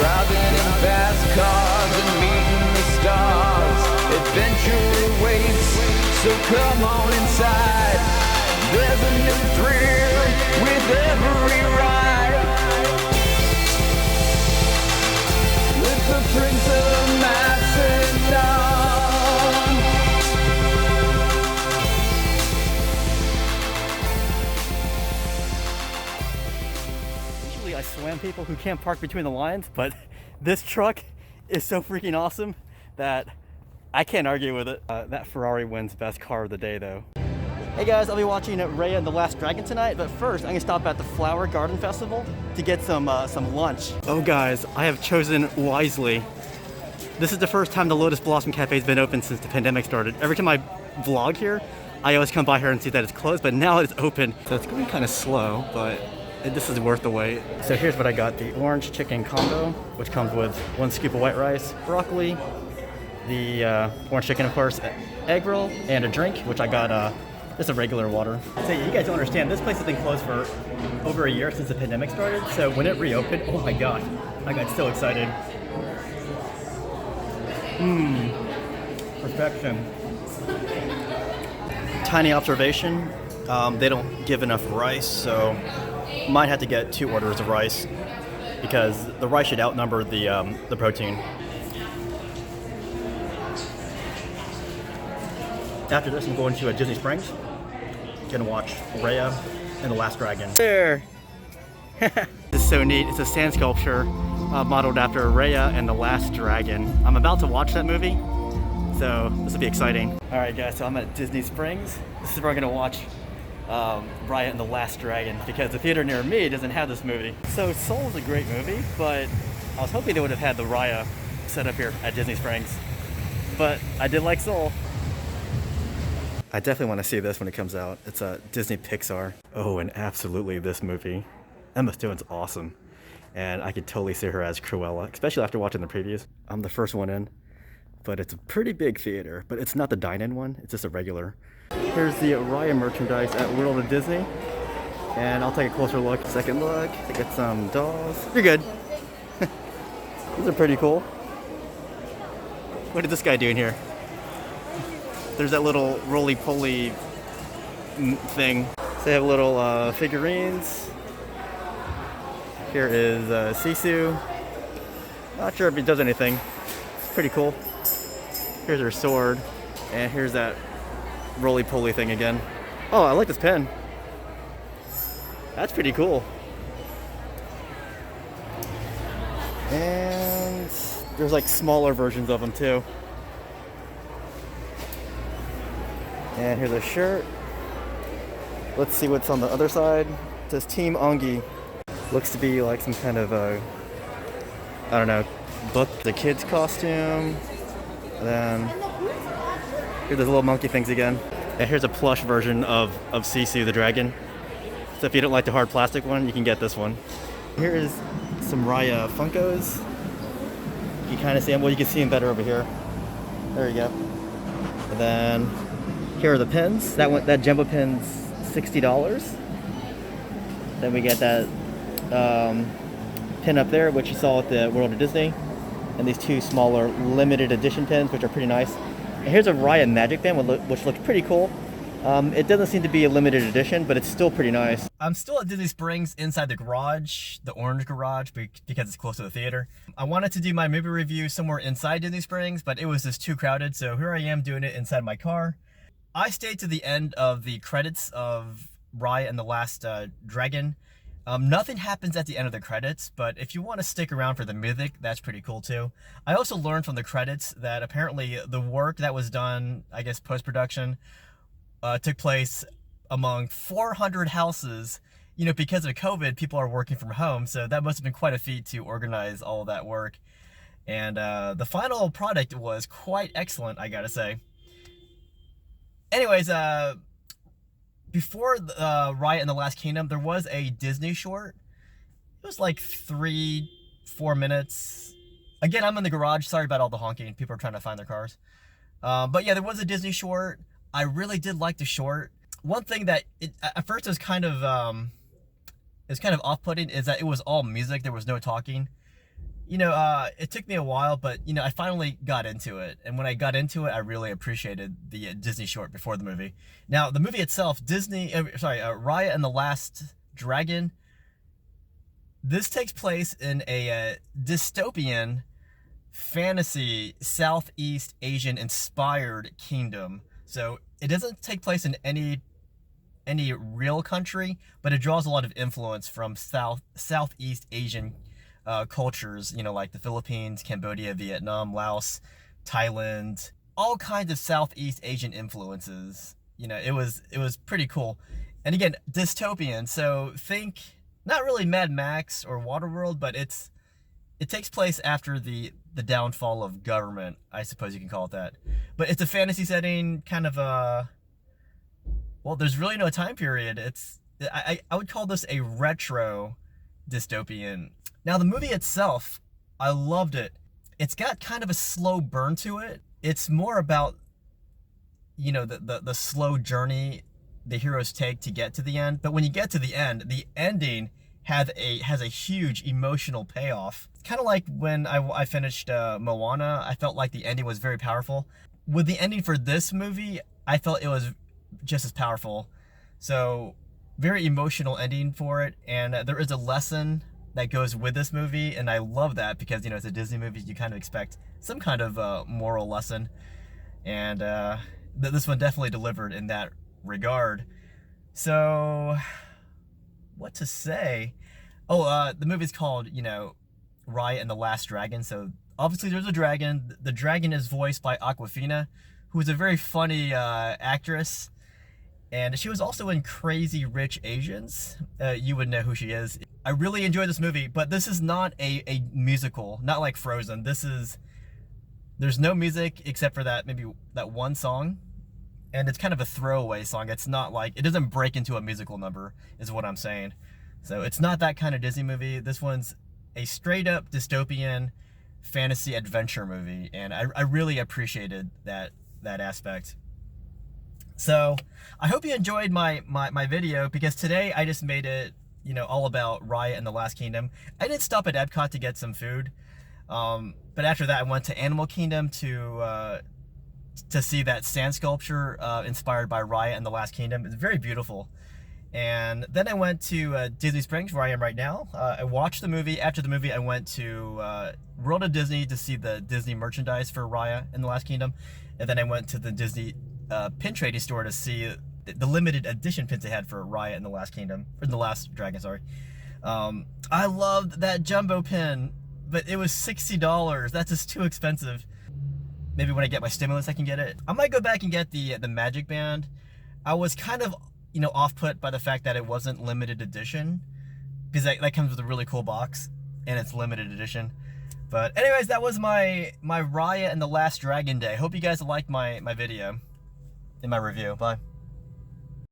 driving in fast cars and meeting the stars. Adventure awaits, so come on inside. There's a new thrill with every ride. With the Prince of Macedon. Usually I slam people who can't park between the lines, but this truck is so freaking awesome that I can't argue with it. That Ferrari wins best car of the day though. Hey guys, I'll be watching Raya and the Last Dragon tonight, but first I'm gonna stop at the Flower Garden Festival to get some lunch. Oh guys, I have chosen wisely. This is the first time the Lotus Blossom Cafe has been open since the pandemic started. Every time I vlog here, I always come by here and see that it's closed, but now it's open. So it's going kind of slow, but this is worth the wait. So here's what I got, the orange chicken combo, which comes with 1 scoop of white rice, broccoli, the orange chicken of course, egg roll, and a drink, which I got just a regular water. So you guys don't understand, this place has been closed for over a year since the pandemic started, so when it reopened, oh my gosh, I got so excited. Perfection. Tiny observation, they don't give enough rice, so might have to get 2 orders of rice because the rice should outnumber the protein. After this, I'm going to Disney Springs. Gonna watch Raya and the Last Dragon. There! This is so neat. It's a sand sculpture modeled after Raya and the Last Dragon. I'm about to watch that movie, so this will be exciting. Alright guys, so I'm at Disney Springs. This is where I'm gonna watch Raya and the Last Dragon because the theater near me doesn't have this movie. So Soul is a great movie, but I was hoping they would have had the Raya set up here at Disney Springs. But I did like Soul. I definitely want to see this when it comes out. It's a Disney Pixar. Oh, and absolutely this movie. Emma Stone's awesome. And I could totally see her as Cruella, especially after watching the previews. I'm the first one in, but it's a pretty big theater, but it's not the dine-in one, it's just a regular. Here's the Raya merchandise at World of Disney. And I'll take a closer look. Second look, to get some dolls. You're good. These are pretty cool. What is this guy doing here? There's that little roly-poly thing. So they have little figurines. Here is Sisu. Not sure if it does anything. It's pretty cool. Here's her sword. And here's that roly-poly thing again. Oh, I like this pen. That's pretty cool. And there's like smaller versions of them too. And here's a shirt. Let's see what's on the other side. It says Team Ongi. Looks to be like some kind of I don't know, book. The kid's costume. And then here's those little monkey things again. And here's a plush version of Sisu the dragon. So if you don't like the hard plastic one, you can get this one. Here is some Raya Funkos. You kind of see them. Well, you can see them better over here. There you go. And then here are the pins. That jumbo pin's $60. Then we get that pin up there, which you saw at the World of Disney, and these 2 smaller limited edition pins, which are pretty nice. And here's a Raya magic band, which looks pretty cool. It doesn't seem to be a limited edition, but it's still pretty nice. I'm still at Disney Springs inside the garage, the orange garage, because it's close to the theater. I wanted to do my movie review somewhere inside Disney Springs, but it was just too crowded, so here I am doing it inside my car. I stayed to the end of the credits of Raya and the Last Dragon. Nothing happens at the end of the credits, but if you want to stick around for the music, that's pretty cool too. I also learned from the credits that apparently the work that was done, I guess post-production, took place among 400 houses. You know, because of COVID, people are working from home, so that must have been quite a feat to organize all that work. And the final product was quite excellent, I gotta say. Anyways, before Raya and the Last Kingdom, there was a Disney short. It was like 3-4 minutes. Again, I'm in the garage. Sorry about all the honking. People are trying to find their cars. But yeah, there was a Disney short. I really did like the short. One thing that at first it was kind of off-putting is that it was all music. There was no talking. it took me a while, but I finally got into it. And when I got into it, I really appreciated the Disney short before the movie. Now, the movie itself, Raya and the Last Dragon, this takes place in a dystopian fantasy Southeast Asian inspired kingdom. So it doesn't take place in any real country, but it draws a lot of influence from Southeast Asian cultures, like the Philippines, Cambodia, Vietnam, Laos, Thailand, all kinds of Southeast Asian influences. It was pretty cool. And again, dystopian, so think not really Mad Max or Waterworld, but it takes place after the downfall of government, I suppose you can call it that. But it's a fantasy setting, kind of well, there's really no time period. I would call this a retro dystopian. Now, the movie itself, I loved it. It's got kind of a slow burn to it. It's more about, the slow journey the heroes take to get to the end. But when you get to the end, the ending has a huge emotional payoff. Kind of like when I finished Moana, I felt like the ending was very powerful. With the ending for this movie, I felt it was just as powerful. So, very emotional ending for it. And there is a lesson that goes with this movie, and I love that because it's a Disney movie. You kind of expect some kind of moral lesson, and this one definitely delivered in that regard. So, what to say? Oh, the movie's called Raya and the Last Dragon. So obviously there's a dragon. The dragon is voiced by Awkwafina, who is a very funny actress, and she was also in Crazy Rich Asians. You would know who she is. I really enjoyed this movie, but this is not a musical, not like Frozen. There's no music except for maybe that one song, and it's kind of a throwaway song. It's not like, it doesn't break into a musical number, is what I'm saying. So it's not that kind of Disney movie. This one's a straight up dystopian fantasy adventure movie, and I really appreciated that aspect. So I hope you enjoyed my video, because today I just made it all about Raya and the Last Kingdom. I did stop at Epcot to get some food, but after that I went to Animal Kingdom to see that sand sculpture inspired by Raya and the Last Kingdom. It's very beautiful. And then I went to Disney Springs, where I am right now. I watched the movie. After the movie, I went to World of Disney to see the Disney merchandise for Raya and the Last Kingdom. And then I went to the Disney pin trading store to see the limited edition pins they had for Raya and the Last Kingdom, or the Last Dragon, sorry. I loved that jumbo pin, but it was $60. That's just too expensive. Maybe when I get my stimulus, I can get it. I might go back and get the Magic Band. I was kind of off-put by the fact that it wasn't limited edition, because that comes with a really cool box, and it's limited edition. But anyways, that was my Raya and the Last Dragon day. Hope you guys liked my video and my review. Bye.